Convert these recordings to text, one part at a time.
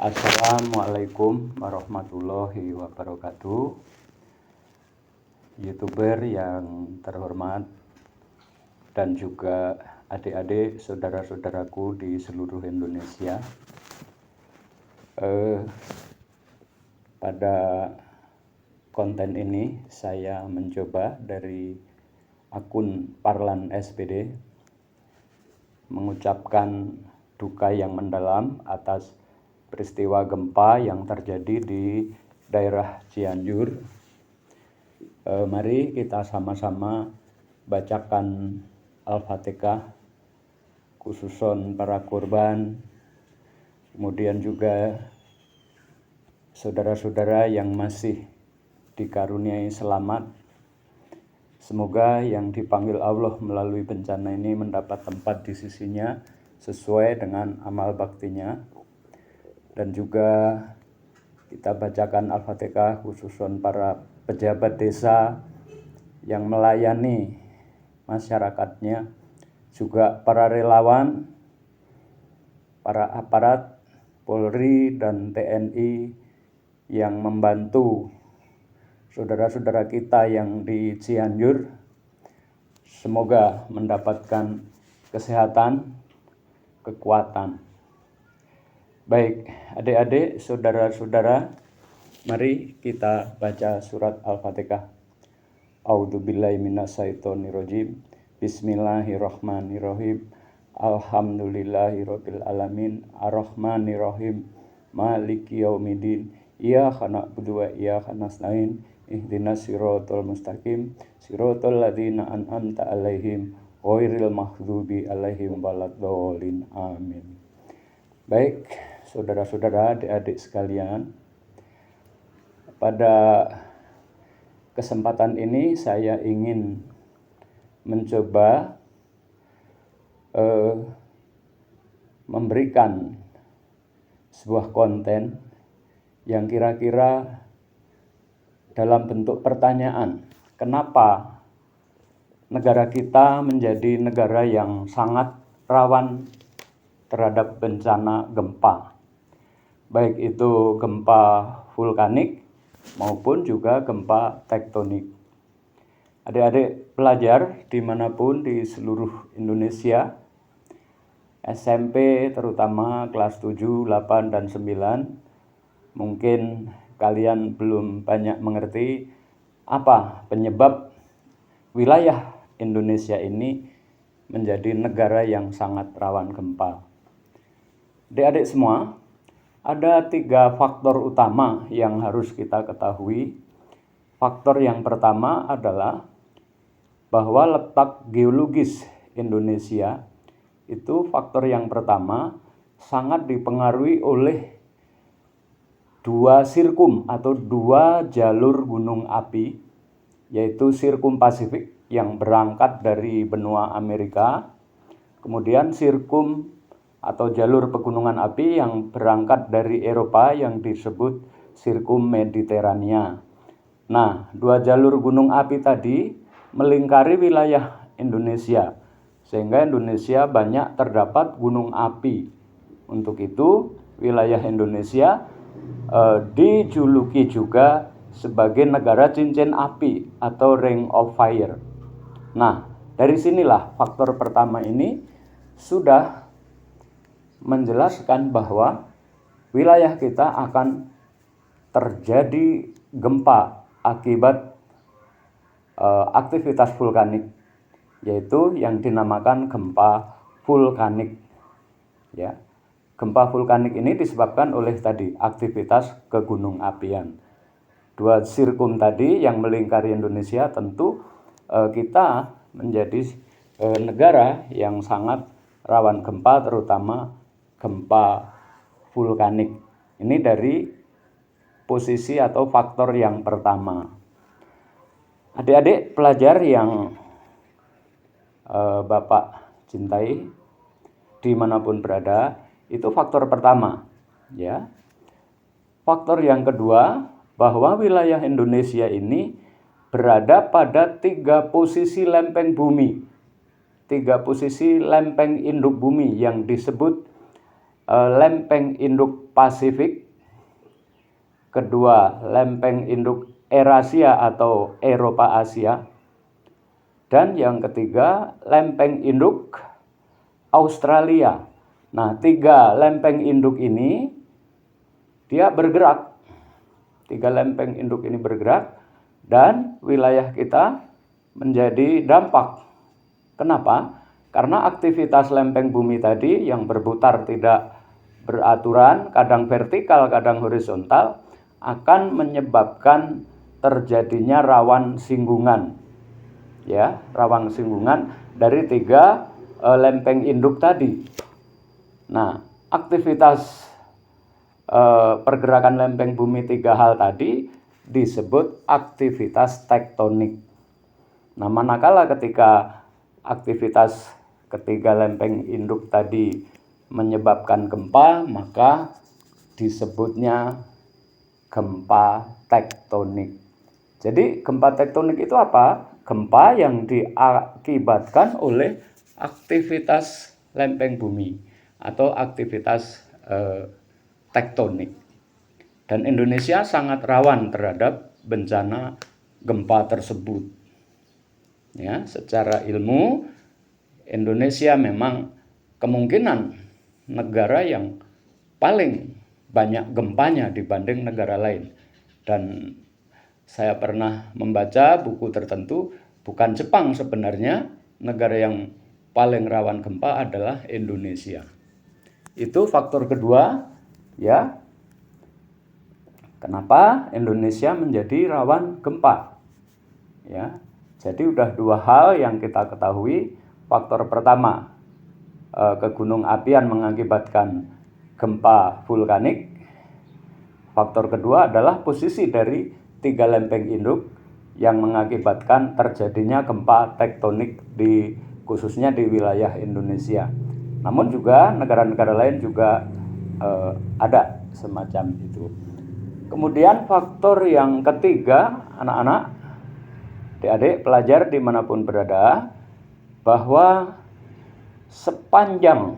Assalamualaikum warahmatullahi wabarakatuh. YouTuber yang terhormat dan juga adik-adik saudara-saudaraku di seluruh Indonesia. Pada konten ini saya mencoba dari akun Parlan SPD mengucapkan duka yang mendalam atas peristiwa gempa yang terjadi di daerah Cianjur. Mari kita sama-sama bacakan Al-Fatihah, khususon para korban, kemudian juga saudara-saudara yang masih dikaruniai selamat. Semoga yang dipanggil Allah melalui bencana ini mendapat tempat di sisinya sesuai dengan amal baktinya. Dan juga kita bacakan Al-Fatihah khususon para pejabat desa yang melayani masyarakatnya, juga para relawan, para aparat Polri dan TNI yang membantu saudara-saudara kita yang di Cianjur. Semoga mendapatkan kesehatan, kekuatan. Baik, adik-adik, saudara-saudara, mari kita baca surat Al-Fatihah. A'udzubillahi minasyaitonirrajim. Bismillahirrahmanirrahim. Alhamdulillahirabbil alamin. Arrahmanirrahim. Maliki yaumiddin. Iyyaka na'budu wa iyyaka nasta'in. Ihdinas siratal mustaqim. Siratal ladzina an'amta 'alaihim ghairil maghdubi 'alaihim waladdallin. Amin. Baik, saudara-saudara, adik-adik sekalian, pada kesempatan ini saya ingin mencoba memberikan sebuah konten yang kira-kira dalam bentuk pertanyaan. Kenapa negara kita menjadi negara yang sangat rawan terhadap bencana gempa, baik itu gempa vulkanik maupun juga gempa tektonik. Adik-adik pelajar dimanapun di seluruh Indonesia, SMP terutama kelas 7, 8, dan 9, mungkin kalian belum banyak mengerti apa penyebab wilayah Indonesia ini menjadi negara yang sangat rawan gempa. Adik-adik semua, ada 3 faktor utama yang harus kita ketahui. Faktor yang pertama adalah bahwa letak geologis Indonesia itu faktor yang pertama sangat dipengaruhi oleh 2 sirkum atau 2 jalur gunung api, yaitu sirkum Pasifik yang berangkat dari benua Amerika, kemudian sirkum atau jalur pegunungan api yang berangkat dari Eropa yang disebut sirkum Mediterania. Nah, 2 jalur gunung api tadi melingkari wilayah Indonesia, sehingga Indonesia banyak terdapat gunung api. Untuk itu, wilayah Indonesia dijuluki juga sebagai negara cincin api atau Ring of Fire. Nah, dari sinilah faktor pertama ini sudah menjelaskan bahwa wilayah kita akan terjadi gempa akibat aktivitas vulkanik, yaitu yang dinamakan gempa vulkanik. Ya, gempa vulkanik ini disebabkan oleh tadi aktivitas kegunung apian. 2 sirkum tadi yang melingkari Indonesia, tentu kita menjadi negara yang sangat rawan gempa, terutama gempa vulkanik. Ini dari posisi atau faktor yang pertama. Adik-adik pelajar yang Bapak cintai dimanapun berada, itu faktor pertama. Ya. Faktor yang kedua, bahwa wilayah Indonesia ini berada pada 3 posisi lempeng bumi, 3 posisi lempeng induk bumi yang disebut lempeng induk Pasifik, kedua lempeng induk Eurasia atau Eropa Asia, dan yang ketiga lempeng induk Australia. Nah, 3 lempeng induk ini dia bergerak. 3 lempeng induk ini bergerak dan wilayah kita menjadi dampak. Kenapa? Karena aktivitas lempeng bumi tadi yang berputar tidak beraturan, kadang vertikal, kadang horizontal, akan menyebabkan terjadinya rawan singgungan. Ya, rawan singgungan dari 3 lempeng induk tadi. Nah, aktivitas pergerakan lempeng bumi 3 hal tadi disebut aktivitas tektonik. Nah, manakala ketika aktivitas ketiga lempeng induk tadi menyebabkan gempa, maka disebutnya gempa tektonik. Jadi gempa tektonik itu apa? Gempa yang diakibatkan oleh aktivitas lempeng bumi atau aktivitas tektonik. Dan Indonesia sangat rawan terhadap bencana gempa tersebut. Ya, secara ilmu Indonesia memang kemungkinan negara yang paling banyak gempanya dibanding negara lain. Dan saya pernah membaca buku tertentu, bukan Jepang sebenarnya, negara yang paling rawan gempa adalah Indonesia. Itu faktor kedua, ya. Kenapa Indonesia menjadi rawan gempa? Ya. Jadi udah 2 hal yang kita ketahui. Faktor pertama, kegunung apian mengakibatkan gempa vulkanik. Faktor kedua adalah posisi dari 3 lempeng induk yang mengakibatkan terjadinya gempa tektonik khususnya di wilayah Indonesia. Namun juga negara-negara lain juga ada semacam itu. Kemudian faktor yang ketiga, anak-anak, adik-adik pelajar dimanapun berada, bahwa sepanjang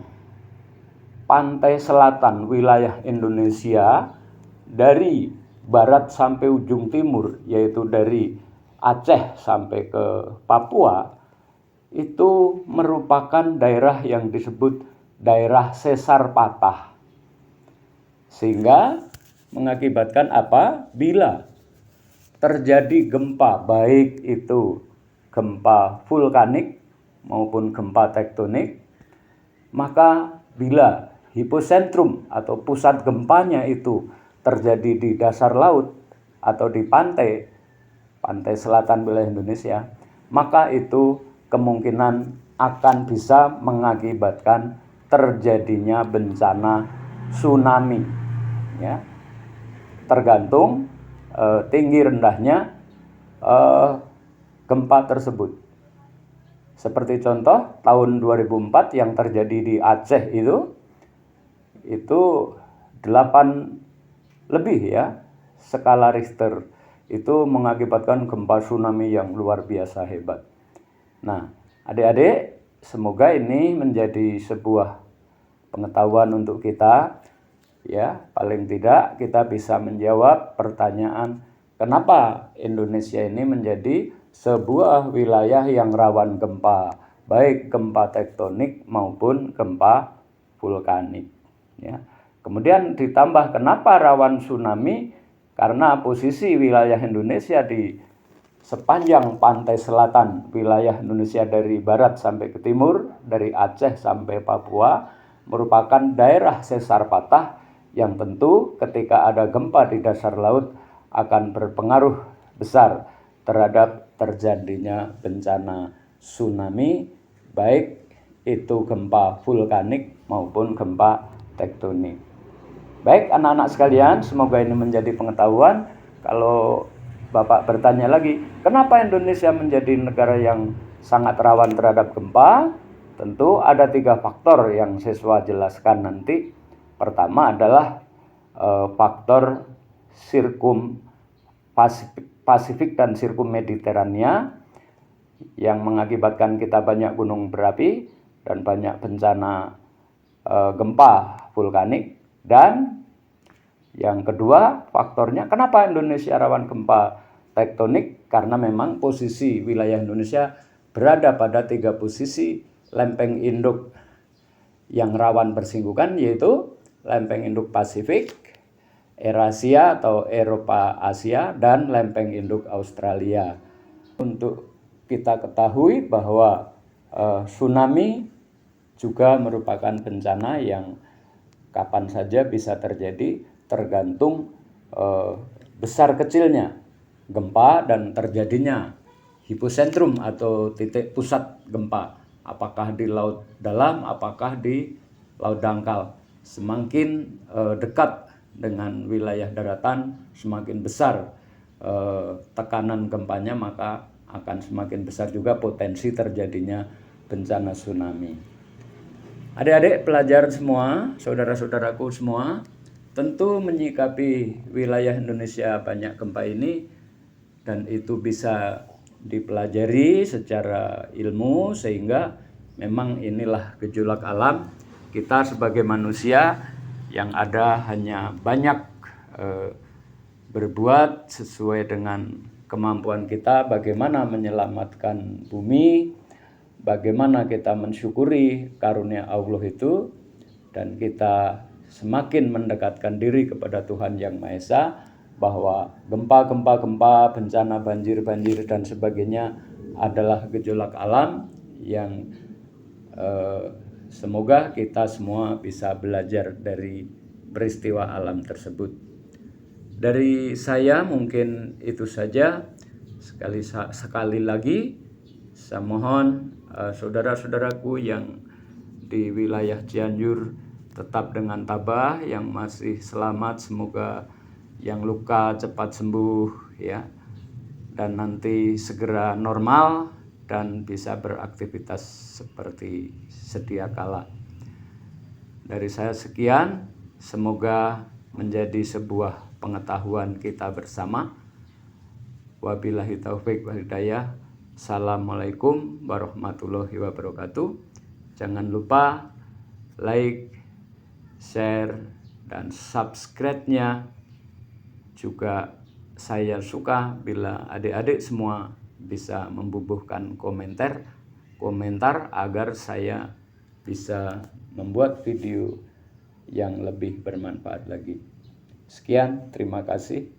pantai selatan wilayah Indonesia dari barat sampai ujung timur, yaitu dari Aceh sampai ke Papua, itu merupakan daerah yang disebut daerah sesar patah. Sehingga mengakibatkan apa? Bila terjadi gempa, baik itu gempa vulkanik maupun gempa tektonik, maka bila hiposentrum atau pusat gempanya itu terjadi di dasar laut atau di pantai selatan wilayah Indonesia, maka itu kemungkinan akan bisa mengakibatkan terjadinya bencana tsunami. Ya, tergantung tinggi rendahnya gempa tersebut. Seperti contoh tahun 2004 yang terjadi di Aceh itu 8 lebih ya skala Richter, itu mengakibatkan gempa tsunami yang luar biasa hebat. Nah, adik-adik, semoga ini menjadi sebuah pengetahuan untuk kita. Ya, paling tidak kita bisa menjawab pertanyaan kenapa Indonesia ini menjadi sebuah wilayah yang rawan gempa, baik gempa tektonik maupun gempa vulkanik. Ya. Kemudian ditambah kenapa rawan tsunami, karena posisi wilayah Indonesia di sepanjang pantai selatan wilayah Indonesia dari barat sampai ke timur, dari Aceh sampai Papua, merupakan daerah sesar patah yang tentu ketika ada gempa di dasar laut akan berpengaruh besar terhadap terjadinya bencana tsunami, baik itu gempa vulkanik maupun gempa tektonik. Baik anak-anak sekalian, semoga ini menjadi pengetahuan. Kalau Bapak bertanya lagi, kenapa Indonesia menjadi negara yang sangat rawan terhadap gempa? Tentu ada 3 faktor yang siswa jelaskan nanti. Pertama adalah faktor sirkum Pasifik dan sirkum Mediterania yang mengakibatkan kita banyak gunung berapi dan banyak bencana gempa vulkanik. Dan yang kedua faktornya kenapa Indonesia rawan gempa tektonik, karena memang posisi wilayah Indonesia berada pada 3 posisi lempeng induk yang rawan bersinggungan, yaitu lempeng induk Pasifik, Eurasia atau Eropa Asia, dan lempeng induk Australia. Untuk kita ketahui bahwa tsunami juga merupakan bencana yang kapan saja bisa terjadi, tergantung besar kecilnya gempa dan terjadinya hipocentrum atau titik pusat gempa, apakah di laut dalam, apakah di laut dangkal. Semakin dekat dengan wilayah daratan, semakin besar tekanan gempanya, maka akan semakin besar juga potensi terjadinya bencana tsunami. Adik-adik pelajar semua, saudara-saudaraku semua, tentu menyikapi wilayah Indonesia banyak gempa ini, dan itu bisa dipelajari secara ilmu, sehingga memang inilah gejolak alam. Kita sebagai manusia yang ada hanya banyak berbuat sesuai dengan kemampuan kita, bagaimana menyelamatkan bumi, bagaimana kita mensyukuri karunia Allah itu, dan kita semakin mendekatkan diri kepada Tuhan Yang Maha Esa, bahwa gempa, bencana banjir dan sebagainya adalah gejolak alam yang semoga kita semua bisa belajar dari peristiwa alam tersebut. Dari saya mungkin itu saja. Sekali lagi saya mohon saudara-saudaraku yang di wilayah Cianjur tetap dengan tabah, yang masih selamat semoga yang luka cepat sembuh ya, dan nanti segera normal dan bisa beraktivitas seperti sedia kala. Dari saya sekian, semoga menjadi sebuah pengetahuan kita bersama. Wabillahi taufik wal hidayah. Assalamualaikum warahmatullahi wabarakatuh. Jangan lupa like, share, dan subscribe-nya. Juga saya suka bila adik-adik semua bisa membubuhkan komentar agar saya bisa membuat video yang lebih bermanfaat lagi. Sekian, terima kasih.